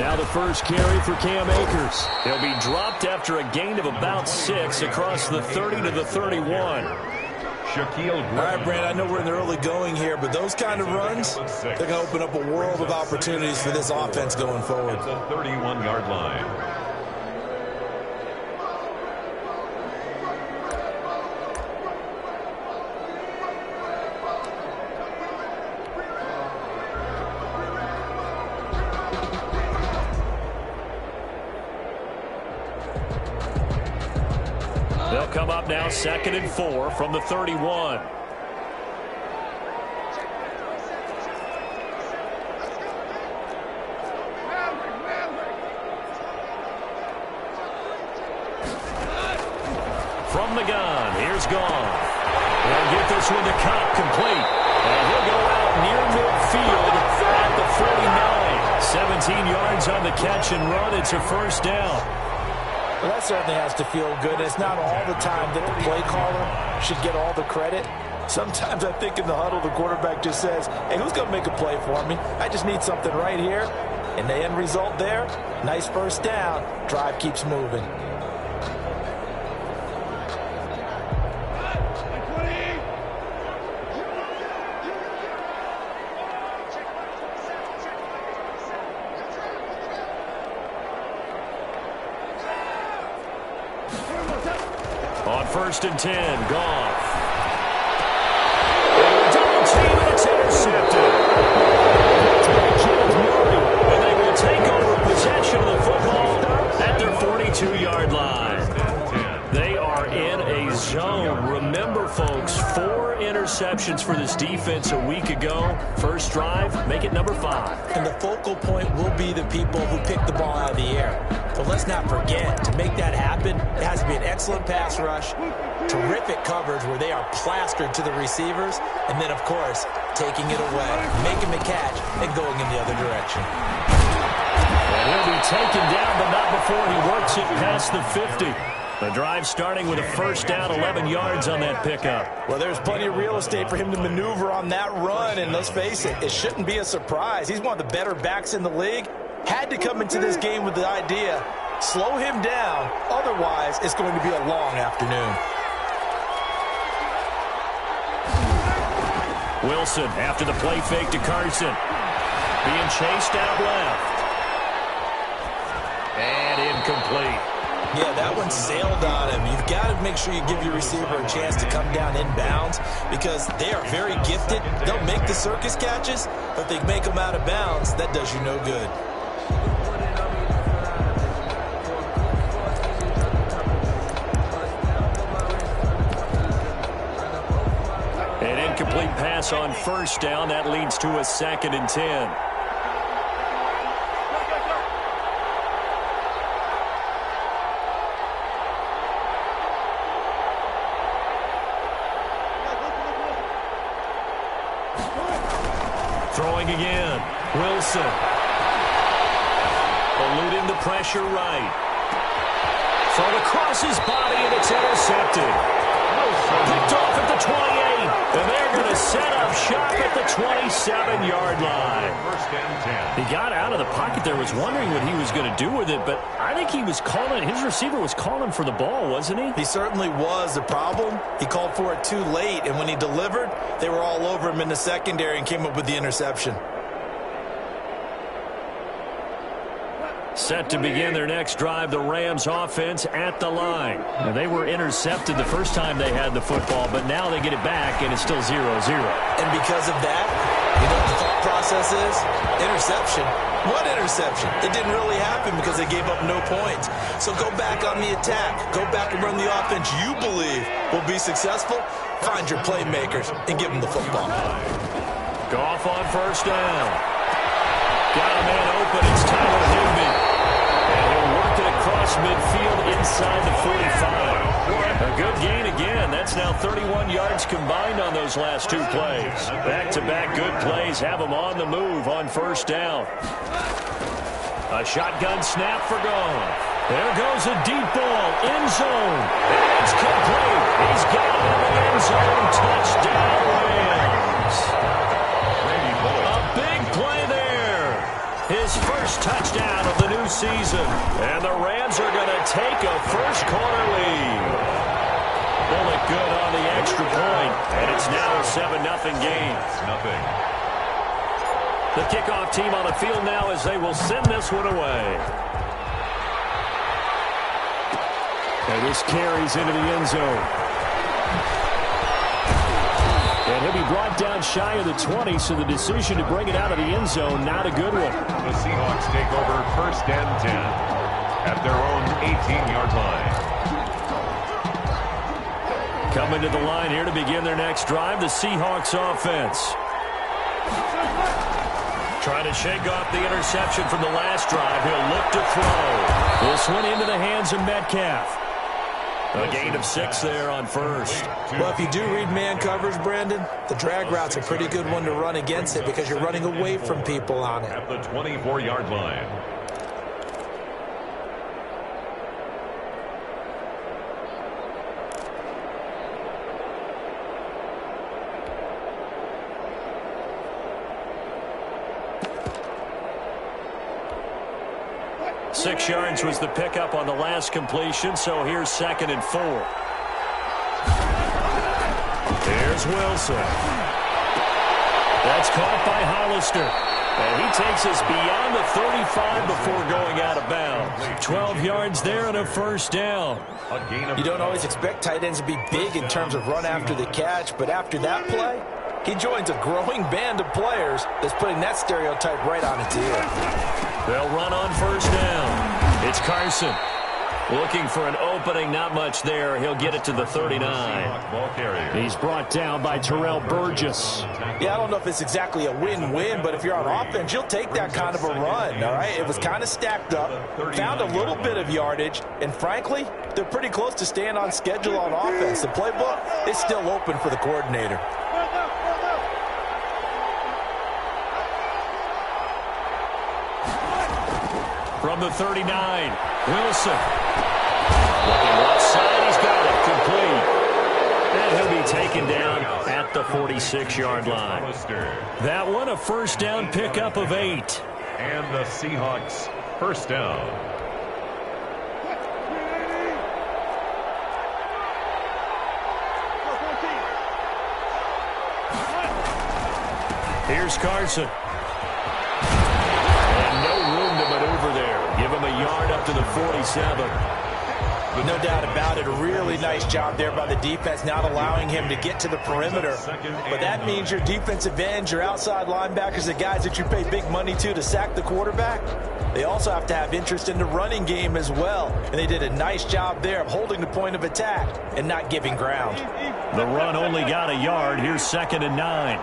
Now the first carry for Cam Akers. He'll be dropped after a gain of about 6 across the 30 to the 31. Shaquille Gray. All right, Brand, I know we're in the early going here, but those kind of runs, they're going to open up a world of opportunities for this offense going forward. At the 31-yard line. They'll come up now 2nd and 4 from the 31. From the gun, here's Gone. They'll get this one to Cobb, complete. And he'll go out near midfield at the 49. 17 yards on the catch and run. It's a first down. Well, that certainly has to feel good. It's not all the time that the play caller should get all the credit. Sometimes I think in the huddle, the quarterback just says, hey, who's going to make a play for me? I just need something right here. And the end result there, nice first down. Drive keeps moving. On 1st and 10, Goff. Double team, and it's intercepted. And they will take over possession of the football at their 42-yard line. They are in a zone. Remember, folks, 4 interceptions for this defense a week ago. First drive, make it number 5. And the focal point will be the people who pick the ball out of the air. But let's not forget, to make that happen, it has to be an excellent pass rush, terrific coverage where they are plastered to the receivers, and then, of course, taking it away, making the catch, and going in the other direction. And he'll be taken down, but not before he works it past the 50. The drive starting with a first down, 11 yards on that pickup. Well, there's plenty of real estate for him to maneuver on that run, and let's face it, it shouldn't be a surprise. He's one of the better backs in the league. Had to come into this game with the idea, slow him down, otherwise it's going to be a long afternoon. Wilson after the play fake to Carson. Being chased out left. And incomplete. Yeah, that one sailed on him. You've got to make sure you give your receiver a chance to come down inbounds because they are very gifted. They'll make the circus catches, but if they make them out of bounds, that does you no good. An incomplete pass on first down. That leads to a 2nd and 10. Throwing again. Wilson. Eluding the pressure right. Thrown across his body, and it's intercepted. Picked off at the 28. And they're going to set up shop at the 27-yard line. He got out of the pocket there, was wondering what he was going to do with it, but I think he was calling, his receiver was calling for the ball, wasn't he? He certainly was. The problem, he called for it too late, and when he delivered, they were all over him in the secondary and came up with the interception. Set to begin their next drive, the Rams offense at the line. Now, they were intercepted the first time they had the football, but now they get it back, and it's still 0-0. And because of that, you know what the thought process is? Interception. What interception? It didn't really happen because they gave up no points. So go back on the attack. Go back and run the offense you believe will be successful. Find your playmakers and give them the football. Goff on first down. Got a man open. It's Tyler Higbee. And he'll work it across midfield inside the 45. A good gain again. That's now 31 yards combined on those last 2 plays. Back-to-back good plays have them on the move on first down. A shotgun snap for Goff. There goes a deep ball. End zone. And it's complete. He's got it in the end zone. Touchdown, Rams. A big play there. His first first touchdown of the new season. And the Rams are going to take a first-quarter lead. Bullock good on the extra point, and it's now a 7-0 game. Nothing. The kickoff team on the field now as they will send this one away. And this carries into the end zone. And he'll be brought down shy of the 20, so the decision to bring it out of the end zone, not a good one. The Seahawks take over 1st and 10 at their own 18-yard line. Coming to the line here to begin their next drive, the Seahawks offense. Trying to shake off the interception from the last drive. He'll look to throw. This one into the hands of Metcalf. A gain of 6 there on first. Well, if you do read man coverage, Brandon, the drag route's a pretty good one to run against it because you're running away from people on it. At the 24-yard line. Six yards was the pickup on the last completion, so here's 2nd and 4. There's Wilson. That's caught by Hollister. And he takes us beyond the 35 before going out of bounds. 12 yards there and a first down. You don't always expect tight ends to be big in terms of run after the catch, but after that play, he joins a growing band of players that's putting that stereotype right on its ear. They'll run on first down. It's Carson. Looking for an opening, not much there. He'll get it to the 39. He's brought down by Terrell Burgess. Yeah, I don't know if it's exactly a win-win, but if you're on offense, you'll take that kind of a run, all right? It was kind of stacked up, found a little bit of yardage, and frankly, they're pretty close to staying on schedule on offense. The playbook is still open for the coordinator. From the 39, Wilson. Looking left side, he's got it complete. And he'll be taken down at the 46-yard line. That one a first down pickup of 8. And the Seahawks first down. Here's Carson. Give him a yard up to the 47. No doubt about it. A really nice job there by the defense, not allowing him to get to the perimeter. But that means your defensive ends, your outside linebackers, the guys that you pay big money to sack the quarterback, they also have to have interest in the running game as well. And they did a nice job there of holding the point of attack and not giving ground. The run only got a yard. Here's 2nd and 9.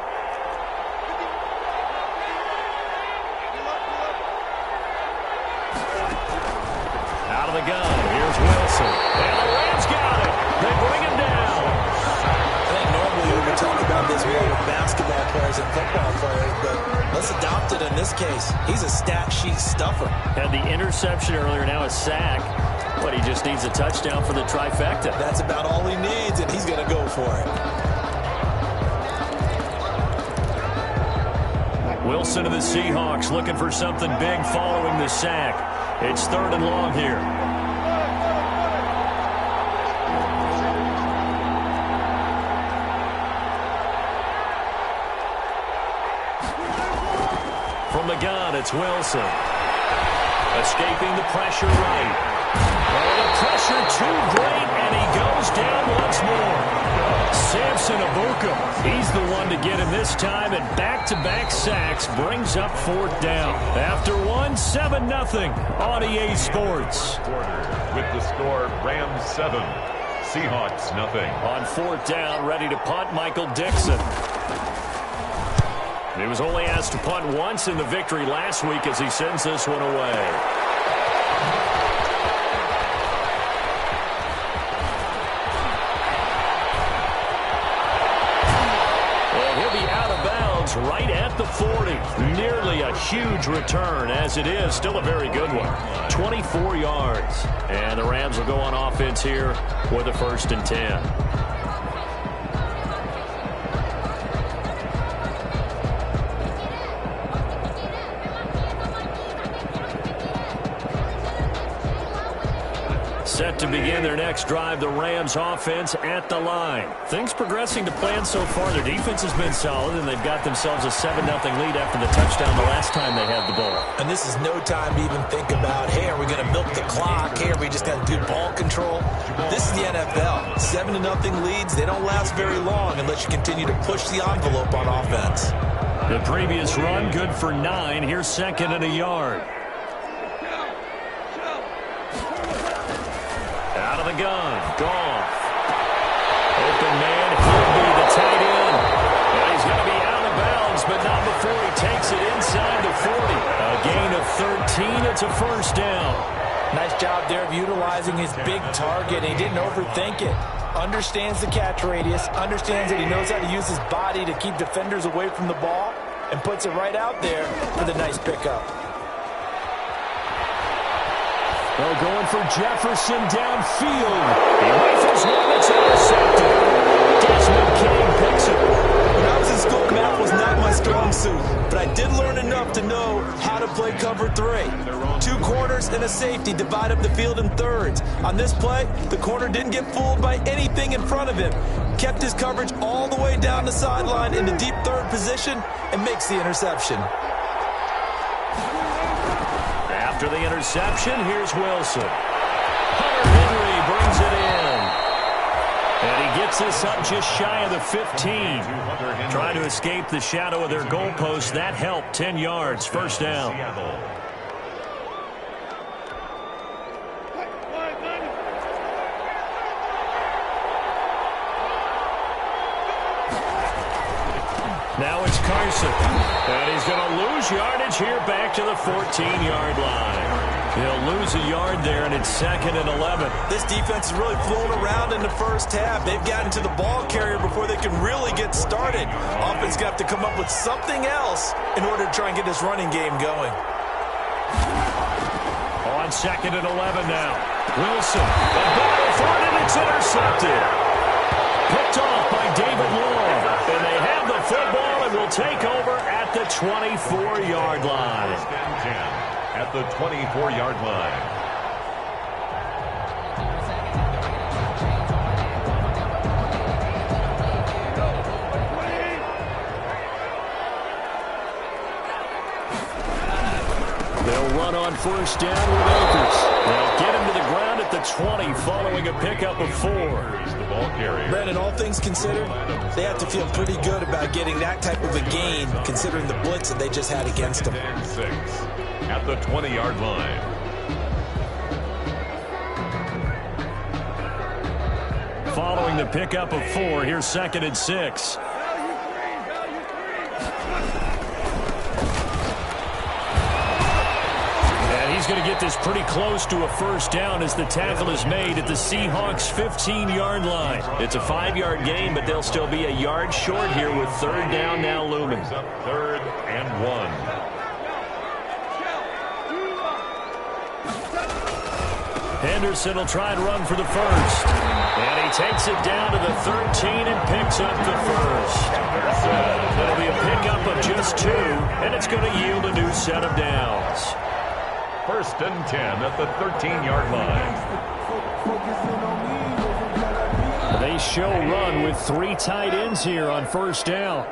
Out of the gun, here's Wilson. And the Rams got it. They bring him down. I think normally we would talk about this more with basketball players and football players, but let's adopt it in this case. He's a stat sheet stuffer. Had the interception earlier, now a sack, but he just needs a touchdown for the trifecta. That's about all he needs, and he's going to go for it. Wilson of the Seahawks looking for something big following the sack. It's 3rd and long here. From the gun, it's Wilson. Escaping the pressure right. Oh, the pressure too great, and he goes down once more. Samson Abuka, he's the one to get him this time, and back-to-back sacks brings up 4th down. After one, 7-0 on EA Sports. With the score, Rams 7, Seahawks nothing. On 4th down, ready to punt, Michael Dixon. He was only asked to punt once in the victory last week as he sends this one away. Right at the 40. Nearly a huge return, as it is still a very good one. 24 yards. And the Rams will go on offense here with a 1st and 10. Set to begin their next drive, the Rams offense at the line. Things progressing to plan so far. Their defense has been solid, and they've got themselves a 7-0 lead after the touchdown the last time they had the ball. And this is no time to even think about, hey, are we going to milk the clock? Hey, are we just going to do ball control? This is the NFL. 7-0 leads, they don't last very long unless you continue to push the envelope on offense. The previous run, good for 9. Here's 2nd and a yard. Out of the gun, Goff. Open man, Higbee, the tight end. And he's going to be out of bounds, but not before he takes it inside the 40. A gain of 13, it's a first down. Nice job there of utilizing his big target. He didn't overthink it. Understands the catch radius, understands that he knows how to use his body to keep defenders away from the ball, and puts it right out there for the nice pickup. Well, going for Jefferson downfield. He rifles one, it's intercepted. Desmond King picks it. When I was in school, math was not my strong suit, but I did learn enough to know how to play cover 3. 2 corners and a safety divide up the field in thirds. On this play, the corner didn't get fooled by anything in front of him. Kept his coverage all the way down the sideline in the deep third position and makes the interception. After the interception, here's Wilson. Hunter Henry brings it in. And he gets this up just shy of the 15. Trying to escape the shadow of their goalpost. That helped. 10 yards, first down. Now it's Carson. And he's going to lose yardage here back to the 14-yard line. He'll lose a yard there, and it's 2nd and 11. This defense is really fooling around in the first half. They've gotten to the ball carrier before they can really get started. Offense got to come up with something else in order to try and get this running game going. On 2nd and 11 now. Wilson. The battle for it, and it's intercepted. Picked off by David Long. And they have the football and will take over at the 24-yard line. At the 24-yard line. They'll run on first down with Akers. They'll get him to the ground at the 20 following a pickup of 4. Brandon, all things considered, they have to feel pretty good about getting that type of a gain considering the blitz that they just had against them. 6 at the 20-yard line. Following the pickup of 4, here's 2nd and 6. He's going to get this pretty close to a first down as the tackle is made at the Seahawks' 15-yard line. It's a 5-yard gain, but they'll still be a yard short here with 3rd down now looming. 3rd and 1. Henderson will try and run for the first. And he takes it down to the 13 and picks up the first. That'll be a pickup of just 2, and it's going to yield a new set of downs. 1st and 10 at the 13-yard line. They show run with 3 tight ends here on first down.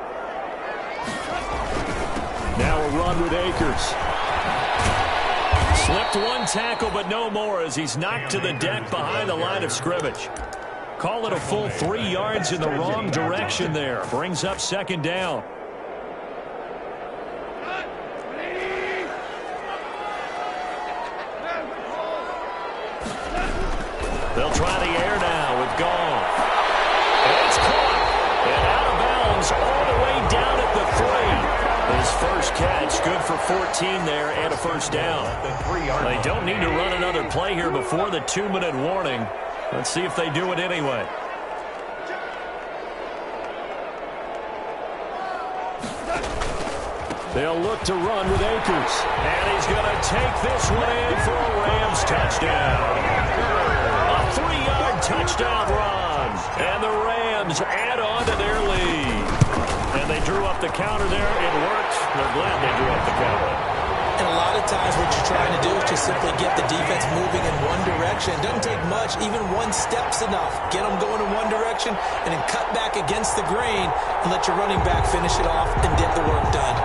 Now a run with Akers. Slipped 1 tackle, but no more as he's knocked to the deck behind the line of scrimmage. Call it a full 3 yards in the wrong direction there. Brings up 2nd down. They'll try the air now with Goff. And it's caught. And out of bounds all the way down at the 3. His first catch, good for 14 there and a first down. They don't need to run another play here before the 2-minute warning. Let's see if they do it anyway. They'll look to run with Akers. And he's going to take this one in for a Rams touchdown. A 3-yard touchdown run. And the Rams add on to their lead. And they drew up the counter there. It worked. They're glad they drew up the counter. And a lot of times what you're trying to do is just simply get the defense moving in one direction. It doesn't take much. Even one step's enough. Get them going in one direction and then cut back against the grain and let your running back finish it off and get the work done.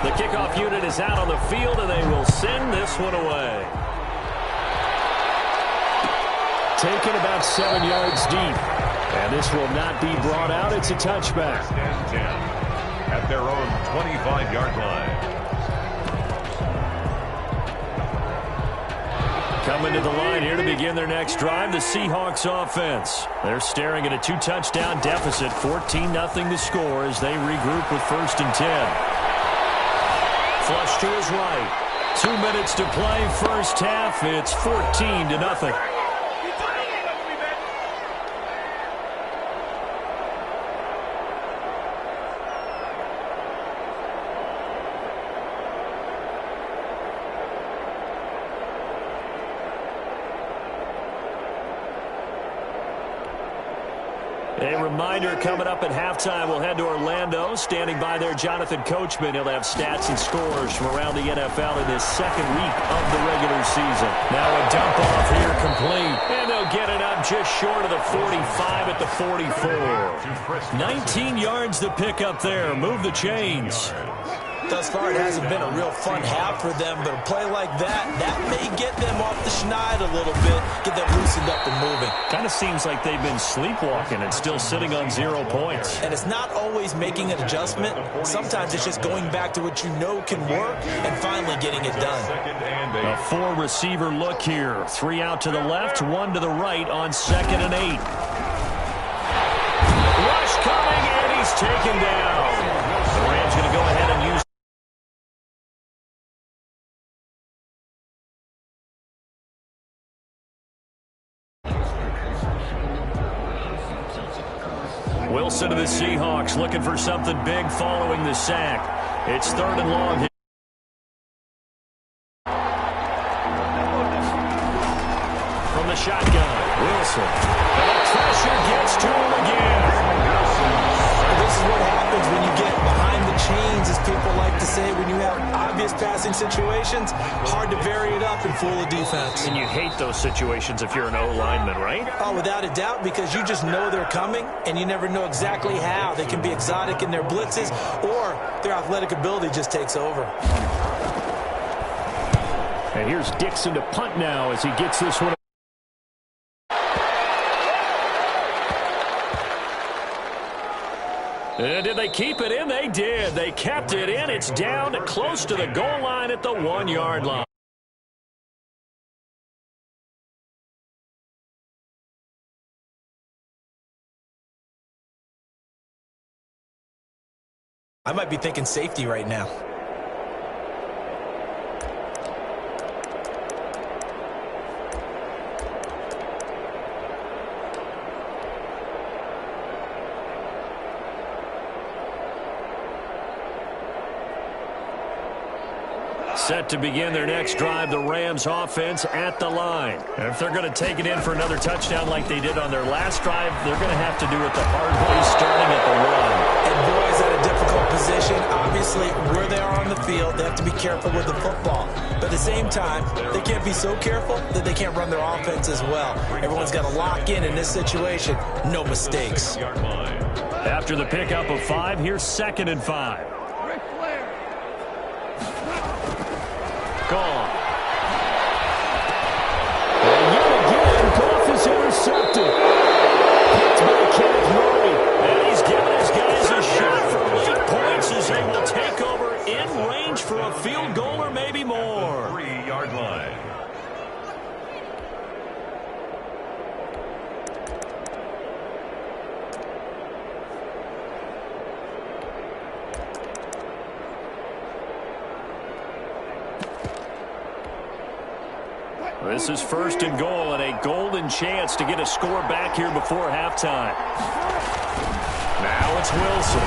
The kickoff unit is out on the field, and they will send this one away. Taken about 7 yards deep. And this will not be brought out. It's a touchback. First and 10 at their own 25-yard line. Coming to the line here to begin their next drive, the Seahawks offense. They're staring at a 2-touchdown deficit, 14-0 the score as they regroup with 1st and 10. Flush to his right. 2 minutes to play, first half. It's 14-0. A reminder coming up at halftime, we'll head to Orlando. Standing by there, Jonathan Coachman. He'll have stats and scores from around the NFL in this second week of the regular season. Now a dump off here complete. And they'll get it up just short of the 45 at the 44. 19 yards to pick up there. Move the chains. Thus far, it hasn't been a real fun half for them, but a play like that may get them off the schneid a little bit, get them loosened up and moving. Kind of seems like they've been sleepwalking and still sitting on 0 points. And it's not always making an adjustment. Sometimes it's just going back to what you know can work and finally getting it done. A 4-receiver look here. 3 out to the left, 1 to the right on 2nd and 8. Rush coming, and he's taken down. The Rams going to go ahead and use Wilson to the Seahawks looking for something big following the sack. It's 3rd and long. From the shotgun, Wilson. And the pressure gets to him again. This is what happens when you get behind the chains, as people like to say. When you have obvious passing situations, hard to vary it up and fool the defense. And you hate those situations if you're an O-lineman, right? Oh, without a doubt, because you just know they're coming, and you never know exactly how. They can be exotic in their blitzes, or their athletic ability just takes over. And here's Dixon to punt now as he gets this one. Did they keep it in? They did. They kept it in. It's down close to the goal line at the 1-yard line. I might be thinking safety right now. Set to begin their next drive, the Rams offense at the line. And if they're going to take it in for another touchdown like they did on their last drive, they're going to have to do it the hard way, starting at the 1. And boys at a difficult position. Obviously, where they are on the field, they have to be careful with the football. But at the same time, they can't be so careful that they can't run their offense as well. Everyone's got to lock in this situation. No mistakes. After the pickup of 5, here's 2nd and 5. Gone. And yet again, Goff is intercepted. Picked by Kenneth Murray. And he's giving his guys a shot for late points as they will take over in range for a field goal or maybe more. 3-yard line. This is 1st and goal and a golden chance to get a score back here before halftime. Now it's Wilson.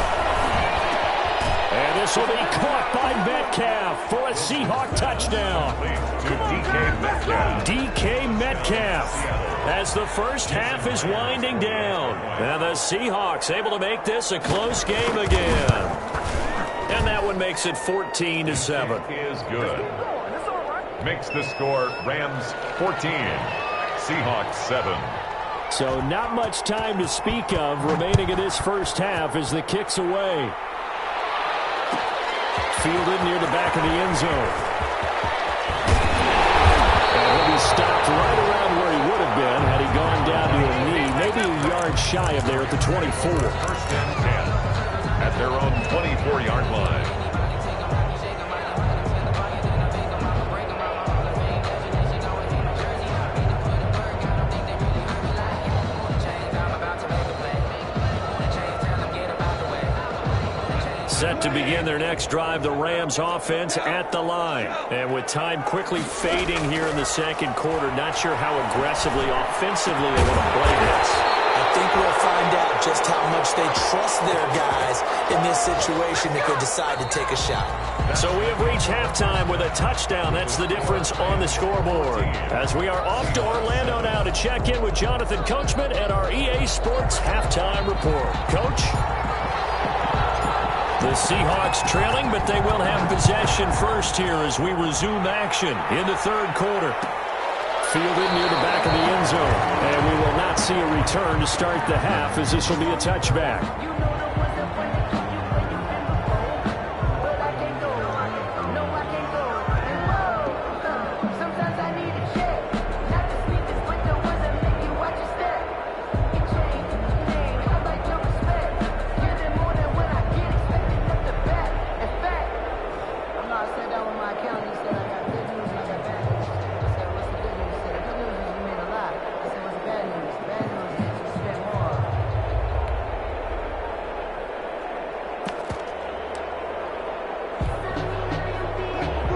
And This will be caught by Metcalf for a Seahawk touchdown. To DK Metcalf. DK Metcalf as the first half is winding down. And the Seahawks able to make this a close game again. And that one makes it 14-7. Is good. Makes the score Rams 14, Seahawks 7. So not much time to speak of remaining in this first half as the kick's away. Fielded near the back of the end zone. And he'll be stopped right around where he would have been had he gone down to a knee, maybe a yard shy of there at the 24. First and 10 at their own 24-yard line. Set to begin their next drive, the Rams offense at the line. And with time quickly fading here in the second quarter, not sure how aggressively, offensively they want to play this. I think we'll find out just how much they trust their guys in this situation if they decide to take a shot. So we have reached halftime with a touchdown. That's the difference on the scoreboard. As we are off to Orlando now to check in with Jonathan Coachman at our EA Sports Halftime Report. Coach? The Seahawks trailing, but they will have possession first here as we resume action in the third quarter. Fielded near the back of the end zone. And we will not see a return to start the half as this will be a touchback.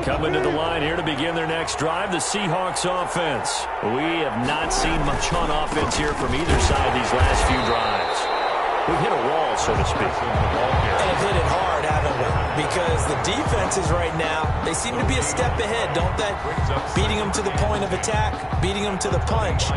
Coming to the line here to begin their next drive, the Seahawks offense. We have not seen much on offense here from either side these last few drives. We've hit a wall, so to speak. And hit it hard, haven't we? Because the defenses right now, they seem to be a step ahead, don't they? Beating them to the point of attack, beating them to the punch.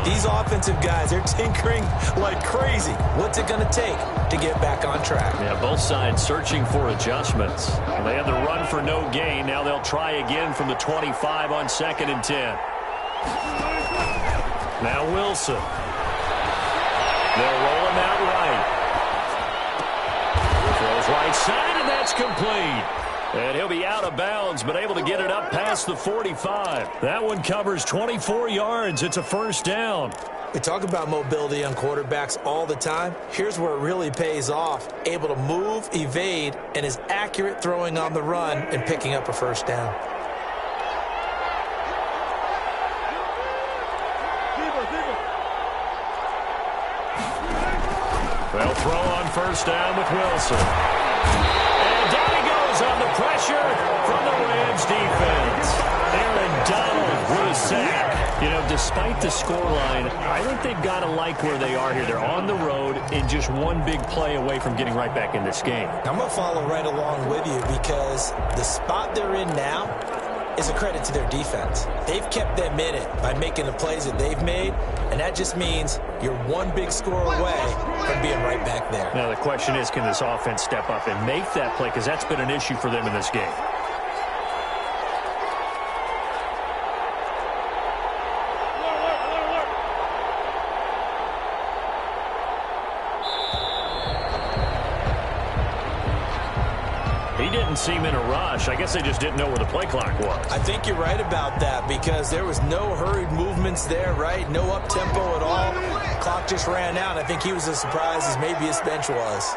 These offensive guys, they're tinkering like crazy. What's it going to take to get back on track? Yeah, both sides searching for adjustments. They had the run for no gain. Now they'll try again from the 25 on 2nd and 10. Now Wilson. They'll roll him out right. Throws right side, and that's complete. And he'll be out of bounds, but able to get it up past the 45. That one covers 24 yards. It's a first down. We talk about mobility on quarterbacks all the time. Here's where it really pays off. Able to move, evade, and is accurate throwing on the run and picking up a first down. They'll throw on first down with Wilson. And down he goes on the pressure from the Rams defense. Aaron Donald with a sack. You know, despite the scoreline, I think they've got to like where they are here. They're on the road and just one big play away from getting right back in this game. I'm going to follow right along with you because the spot they're in now is a credit to their defense. They've kept them in it by making the plays that they've made, and that just means you're one big score away from being right back there. Now the question is, can this offense step up and make that play? Because that's been an issue for them in this game. Didn't seem in a rush. I guess they just didn't know where the play clock was. I think you're right about that because there was no hurried movements there, right? No up-tempo at all. Clock just ran out. I think he was as surprised as maybe his bench was.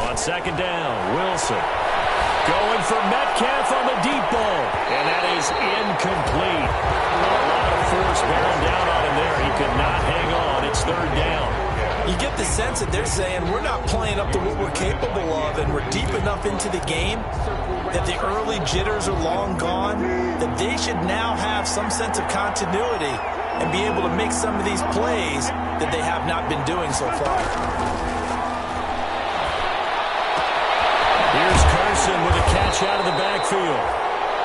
On second down, Wilson. Going for Metcalf on the deep ball. And that is incomplete. A lot of force bearing down on him there. He could not hang on. It's third down. You get the sense that they're saying we're not playing up to what we're capable of and we're deep enough into the game that the early jitters are long gone, that they should now have some sense of continuity and be able to make some of these plays that they have not been doing so far. Here's Carson with a catch out of the backfield.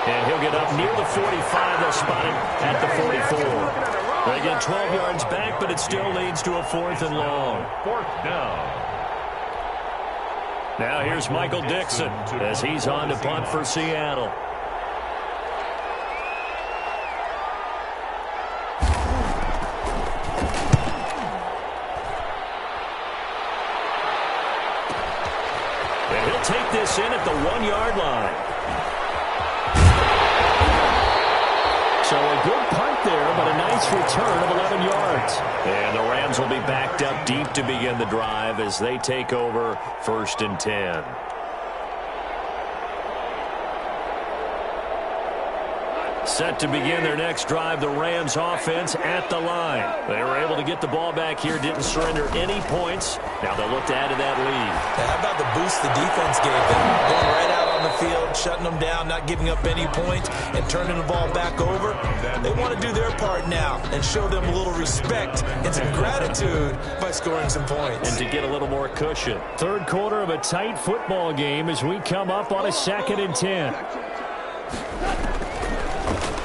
And he'll get up near the 45. They'll spot him at the 44. They get 12 yards back, but it still leads to a 4th and long. 4th down. Now here's Michael Dixon as he's on to punt for Seattle. And he'll take this in at the 1-yard line. So a good punt there, but a nice return of 11 yards. And the Rams will be backed up deep to begin the drive as they take over 1st and 10. Set to begin their next drive, the Rams offense at the line. They were able to get the ball back here, didn't surrender any points. Now they'll look to add to that lead. How about the boost the defense gave them? Going right out on the field, shutting them down, not giving up any points, and turning the ball back over. They want to do their part now and show them a little respect and some gratitude by scoring some points. And to get a little more cushion. 3rd quarter of a tight football game as we come up on a 2nd and 10.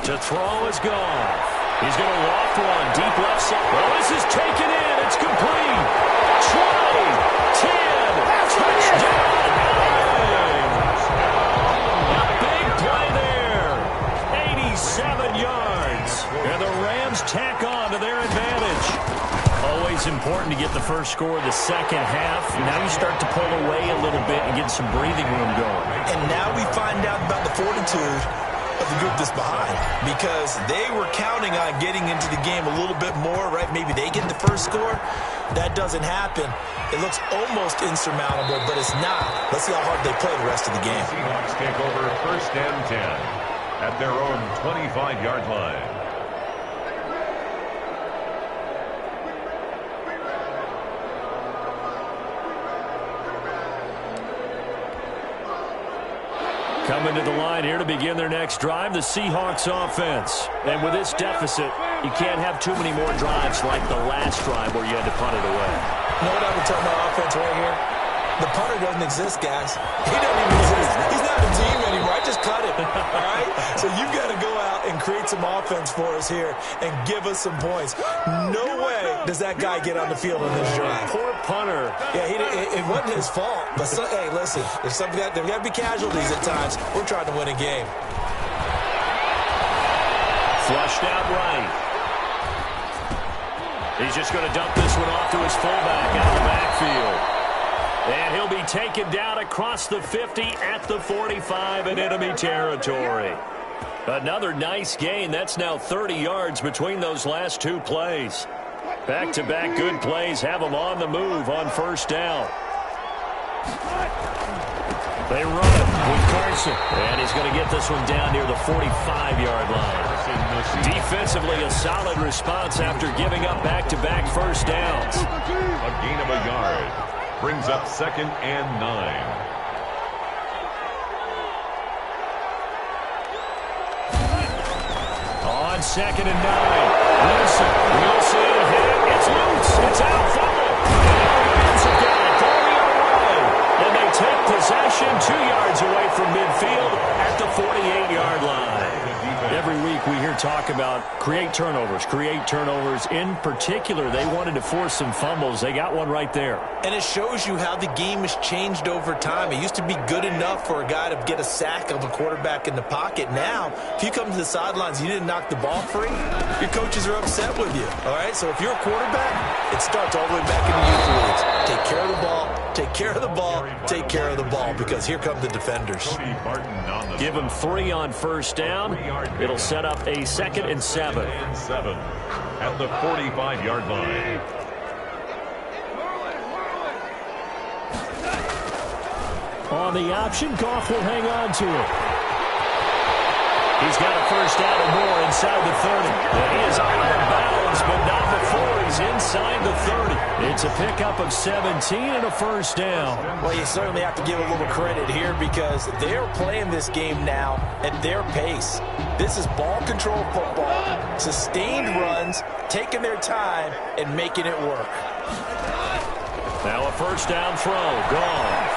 To throw is Goff. He's going to loft one deep left side. Oh, this is taken in. It's complete. 20, 10, touchdown. A big play there. 87 yards. And the Rams tack on to their advantage. Always important to get the first score of the second half. Now you start to pull away a little bit and get some breathing room going. And now we find out about the fortitude of the group that's behind, because they were counting on getting into the game a little bit more, right? Maybe they get the first score. That doesn't happen. It looks almost insurmountable, but it's not. Let's see how hard they play the rest of the game. Seahawks take over 1st and 10 at their own 25-yard line. Coming to the line here to begin their next drive, the Seahawks offense. And with this deficit, you can't have too many more drives like the last drive where you had to punt it away. You know what I would tell my offense right here? The punter doesn't exist, guys. He doesn't even exist. He's not a team anymore. I just cut him, all right? So you've got to go out and create some offense for us here and give us some points. No way does that guy get on the field on this drive. Poor punter. Yeah, it wasn't his fault. But, hey, listen, there's got to be casualties at times. We're trying to win a game. Flushed out right. He's just going to dump this one off to his fullback out of the backfield. And he'll be taken down across the 50 at the 45 in enemy territory. Another nice gain. That's now 30 yards between those last 2 plays. Back-to-back good plays have them on the move on 1st down. They run it with Carson. And he's going to get this one down near the 45-yard line. Defensively, a solid response after giving up back-to-back first downs. A gain of a yard. Brings up 2nd and 9. On 2nd and 9. Wilson hit. It's loose. It's out. Fumble. And the Rams have got it going the other way. And they take possession 2 yards away from midfield at the 48-yard line. Every week we hear talk about create turnovers. In particular, they wanted to force some fumbles. They got one right there. And it shows you how the game has changed over time. It used to be good enough for a guy to get a sack of a quarterback in the pocket. Now, if you come to the sidelines and you didn't knock the ball free, your coaches are upset with you. All right? So if you're a quarterback, it starts all the way back in the youth leagues. Take care of the ball, take care of the ball, take care of the ball, because here come the defenders. Give them 3 on 1st down. It'll set up a 2nd and 7. At the 45-yard line. On the option, Goff will hang on to it. He's got a first down or more inside the 30. And he is out of bounds, but not before he's inside the 30. It's a pickup of 17 and a first down. Well, you certainly have to give a little credit here because they're playing this game now at their pace. This is ball control football, sustained runs, taking their time, and making it work. Now a first down throw, gone.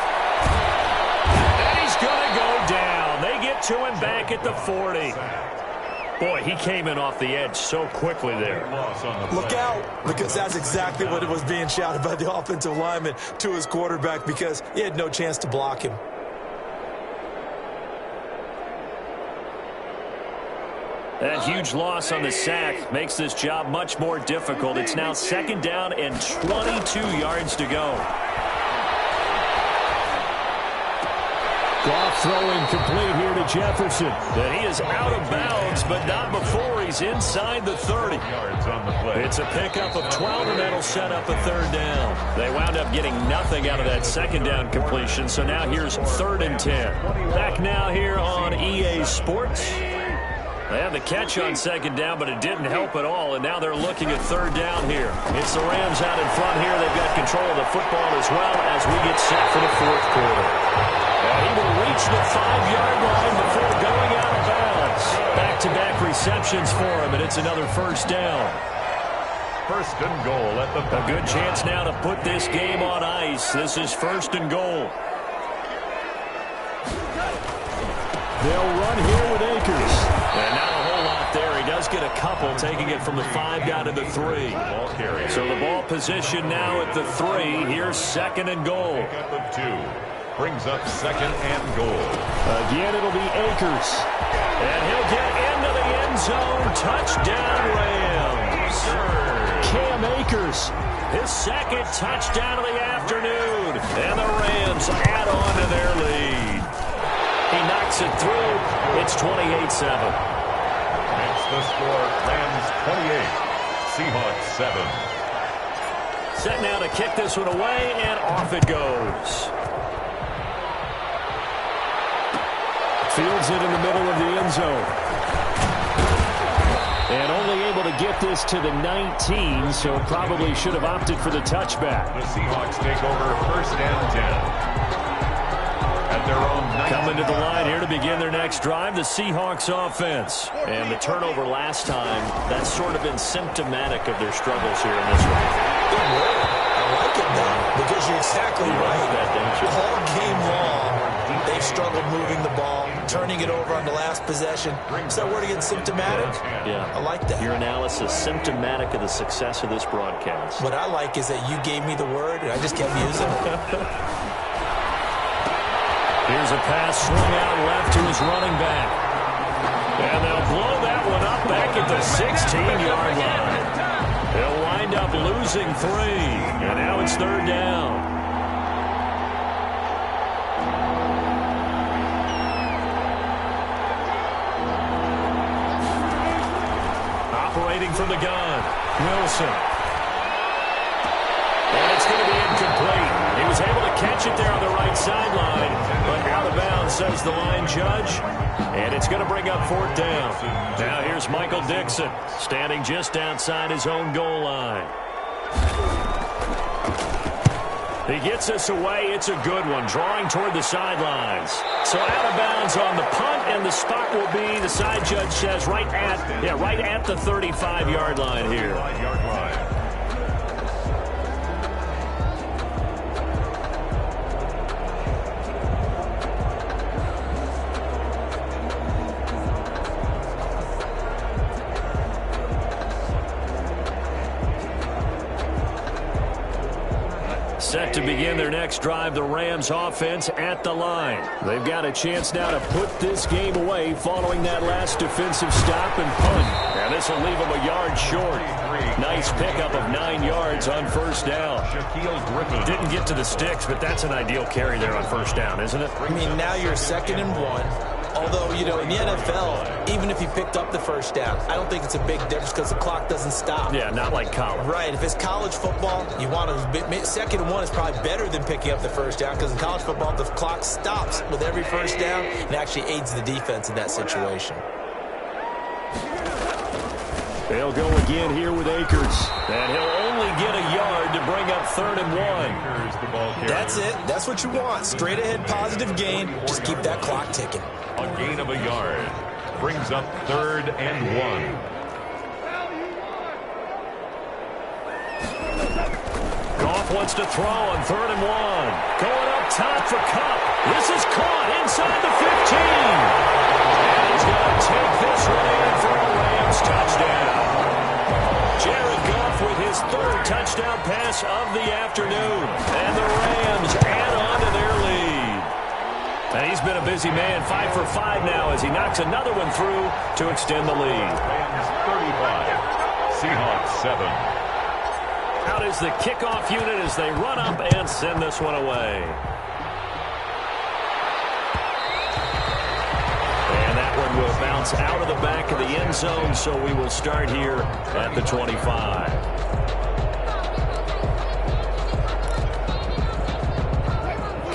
And he's going to go down. They get to him back at the 40. Boy, he came in off the edge so quickly there. Look out, because that's exactly what it was being shouted by the offensive lineman to his quarterback because he had no chance to block him. That huge loss on the sack makes this job much more difficult. It's now second down and 22 yards to go. Goff throwing complete here to Jefferson. And he is out of bounds, but not before he's inside the 30. It's a pickup of 12, and that'll set up a third down. They wound up getting nothing out of that second down completion, so now here's 3rd and 10. Back now here on EA Sports. They had the catch on second down, but it didn't help at all, and now they're looking at third down here. It's the Rams out in front here. They've got control of the football as well as we get set for the fourth quarter. And he will reach the 5-yard line before going out of bounds. Back-to-back receptions for him, and it's another first down. First and goal at the... A good chance now to put this game on ice. This is 1st and goal. They'll run here with Akers. And not a whole lot there. He does get a couple, taking it from the 5 down to the 3. So the ball position now at the 3. Here's 2nd and goal. Pickup of 2. Brings up 2nd and goal. Again, it'll be Akers. And he'll get into the end zone. Touchdown, Rams. Cam Akers, his 2nd touchdown of the afternoon. And the Rams add on to their lead. He knocks it through. It's 28-7. That's the score. Rams 28. Seahawks 7. Set now to kick this one away, and off it goes. Fields it in the middle of the end zone. And only able to get this to the 19, so probably should have opted for the touchback. The Seahawks take over 1st and 10. At their own 19. Coming to the line here to begin their next drive, the Seahawks offense. And the turnover last time, that's sort of been symptomatic of their struggles here in this one. Good work. I like it now because you're exactly right. All game long, they've struggled moving the ball, turning it over on the last possession. Is that word again, symptomatic? Yeah. I like that. Your analysis, symptomatic of the success of this broadcast. What I like is that you gave me the word, and I just kept using it. Here's a pass swung out left to his running back. And they'll blow that one up back at the 16-yard line. They'll wind up losing 3. And now it's 3rd down. Operating from the gun, Wilson. And it's going to be incomplete. He was able to catch it there on the right sideline, but out of bounds, says the line judge. And it's going to bring up 4th down. Now here's Michael Dixon, standing just outside his own goal line. He gets this away. It's a good one, drawing toward the sidelines. So out of bounds on the punt, and the spot will be, the side judge says, right at the 35-yard line here. Set to begin their next drive, the Rams offense at the line. They've got a chance now to put this game away following that last defensive stop and punt. And this will leave them a yard short. Nice pickup of 9 yards on 1st down. Shaquille Griffin. Didn't get to the sticks, but that's an ideal carry there on 1st down, isn't it? I mean, now you're 2nd and 1. Although, you know, in the NFL, even if you picked up the 1st down, I don't think it's a big difference because the clock doesn't stop. Yeah, not like college. Right. If it's college football, you want to 2nd and 1 is probably better than picking up the 1st down because in college football, the clock stops with every 1st down and actually aids the defense in that situation. They'll go again here with Akers. And he'll only get a yard to bring up 3rd and 1. That's it. That's what you want. Straight ahead positive gain. Just keep that clock ticking. A gain of a yard brings up 3rd and 1. Goff wants to throw on 3rd and 1. Going up top for Kupp. This is caught inside the 15. And he's going to take this one in for a Rams touchdown. Jared Goff with his 3rd touchdown pass of the afternoon. And the Rams add on to their lead. And he's been a busy man, 5 for 5 now as he knocks another one through to extend the lead. Rams 35, Seahawks 7. Out is the kickoff unit as they run up and send this one away. And that one will bounce out of the back of the end zone, so we will start here at the 25.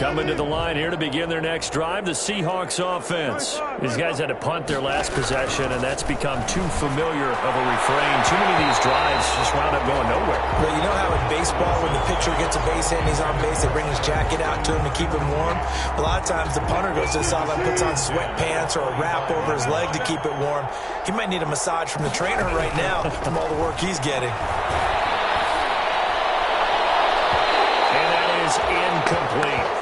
Coming to the line here to begin their next drive, the Seahawks offense. These guys had to punt their last possession, and that's become too familiar of a refrain. Too many of these drives just wound up going nowhere. Well, you know how in baseball, when the pitcher gets a base hit and he's on base, they bring his jacket out to him to keep him warm? A lot of times the punter goes to the sideline, puts on sweatpants or a wrap over his leg to keep it warm. He might need a massage from the trainer right now from all the work he's getting. And that is incomplete.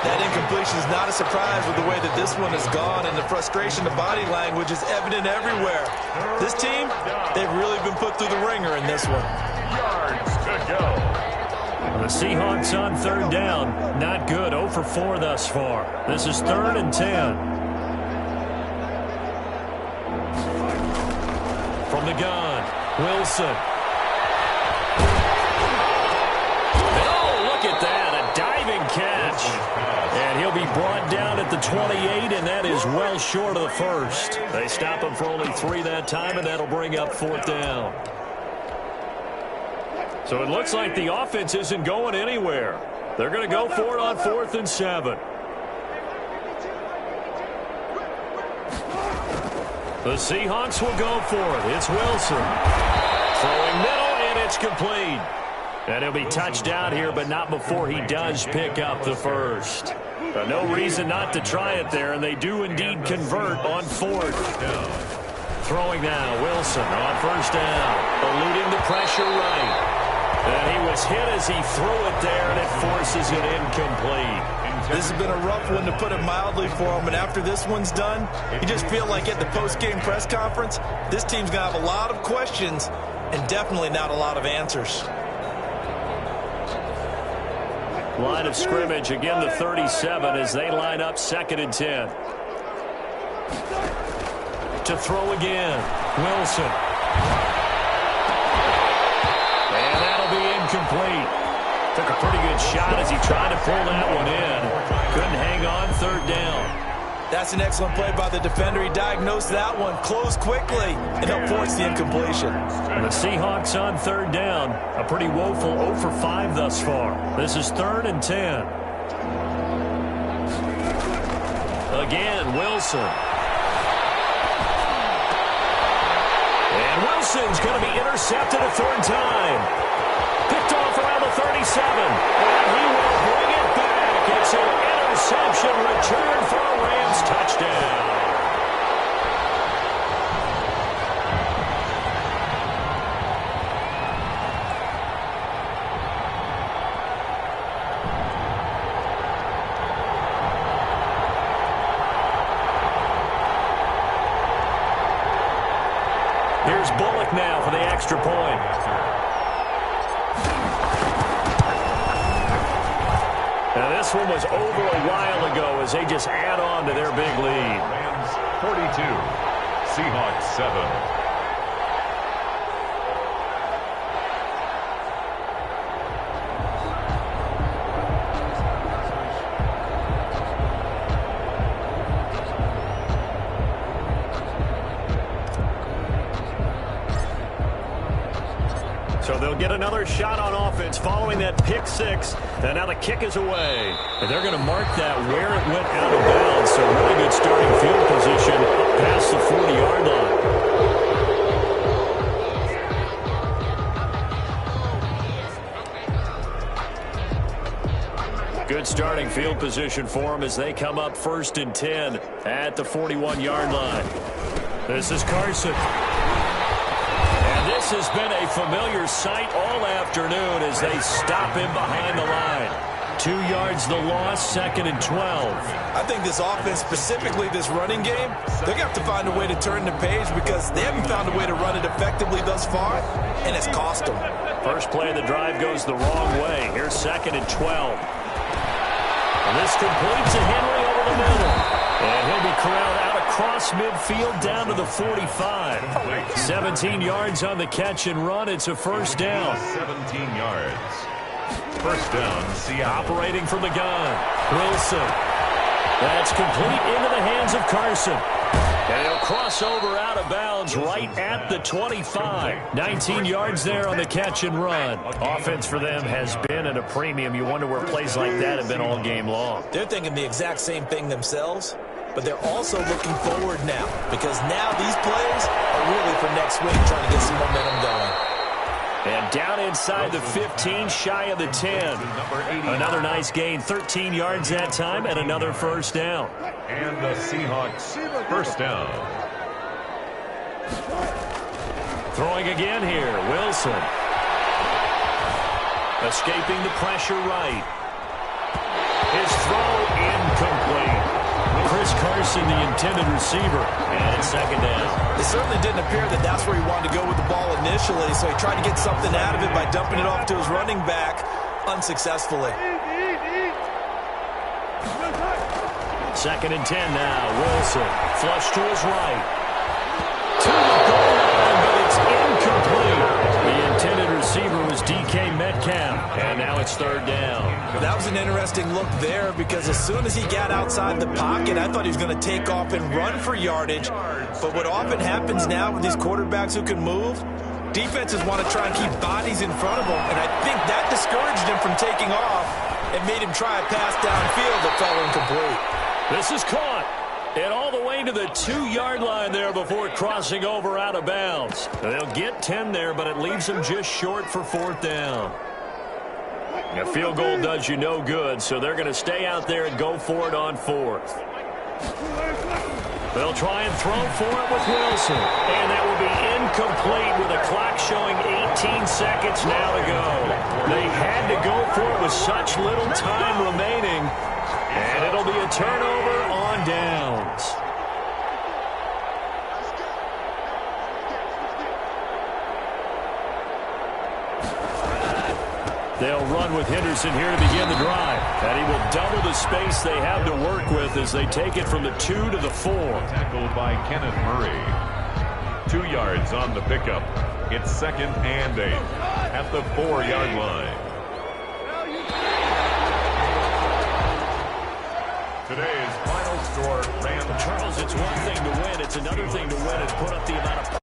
That incompletion is not a surprise with the way that this one has gone, and the frustration, the body language is evident everywhere. This team, they've really been put through the ringer in this one. Yards to go. The Seahawks on 3rd down. Not good. 0 for 4 thus far. This is 3rd and 10. From the gun, Wilson. Oh, look at that. A diving catch. And he'll be brought down at the 28, and that is well short of the first. They stop him for only 3 that time, and that'll bring up 4th down. So it looks like the offense isn't going anywhere. They're going to go for it on 4th and 7. The Seahawks will go for it. It's Wilson. Throwing middle, and it's complete. And he'll be touched out here, but not before he does pick up the first. No reason not to try it there, and they do indeed convert on 4th. Throwing now, Wilson on 1st down, eluding the pressure right. And he was hit as he threw it there, and it forces it incomplete. This has been a rough one, to put it mildly, for him. And after this one's done, you just feel like at the post-game press conference, this team's going to have a lot of questions and definitely not a lot of answers. Line of scrimmage, again the 37 as they line up 2nd and 10. To throw again, Wilson. And that'll be incomplete. Took a pretty good shot as he tried to pull that one in. Couldn't hang on 3rd down. That's an excellent play by the defender. He diagnosed that one, closed quickly, and he'll force the incompletion. And the Seahawks on 3rd down. A pretty woeful 0 for 5 thus far. This is 3rd and 10. Again, Wilson. And Wilson's going to be intercepted a 3rd time. Picked off around the 37. And he will bring it back. It's an interception return for a Rams touchdown. Here's Bullock now for the extra point. Now this one was over a while ago as they just add on to their big lead. Rams 42, Seahawks 7. So they'll get another shot on offense following that pick 6. And now the kick is away. And they're going to mark that where it went out of bounds. So really good starting field position past the 40-yard line. field position for them as they come up 1st and 10 at the 41-yard line. This is Carson. And this has been a familiar sight all afternoon as they stop him behind the line. 2 yards the loss, 2nd and 12. I think this offense, specifically this running game, they're going to have to find a way to turn the page because they haven't found a way to run it effectively thus far, and it's cost them. First play of the drive goes the wrong way. Here's 2nd and 12. And this completes to Henry over the middle. And he'll be corralled out across midfield down to the 45. 17 yards on the catch and run. It's a first down. 17 yards. First down, Seattle. Operating from the gun. Wilson. That's complete into the hands of Carson. And he'll cross over out of bounds right at the 25. 19 yards there on the catch and run. Offense for them has been at a premium. You wonder where plays like that have been all game long. They're thinking the exact same thing themselves, but they're also looking forward now because now these plays are really for next week, trying to get some momentum going. And down inside the 15, shy of the 10. Another nice gain, 13 yards that time, and another first down. And the Seahawks first down. Throwing again here, Wilson. Escaping the pressure right. His throw incomplete. Chris Carson, the intended receiver, and it's 2nd down. It certainly didn't appear that that's where he wanted to go with the ball initially, so he tried to get something out of it by dumping it off to his running back unsuccessfully. 2nd and 10 now. Wilson, flush to his right. To the goal line, but it's incomplete. The intended receiver was DK Metcalf, and now it's 3rd down. That was an interesting look there because as soon as he got outside the pocket, I thought he was going to take off and run for yardage. But what often happens now with these quarterbacks who can move, defenses want to try and keep bodies in front of them, and I think that discouraged him from taking off and made him try a pass downfield that fell incomplete. This is caught. And all the way to the 2-yard line there before crossing over out of bounds. They'll get 10 there, but it leaves them just short for 4th down. A field goal does you no good, so they're going to stay out there and go for it on 4th. They'll try and throw for it with Wilson. And that will be incomplete with a clock showing 18 seconds now to go. They had to go for it with such little time remaining. And it'll be a turnover on downs. They'll run with Henderson here to begin the drive. And he will double the space they have to work with as they take it from the 2 to the 4. Tackled by Kenneth Murray. 2 yards on the pickup. It's 2nd and 8 at the 4-yard line. Today's final score, Rams. Charles, it's one thing to win. It's another thing to win and put up the amount of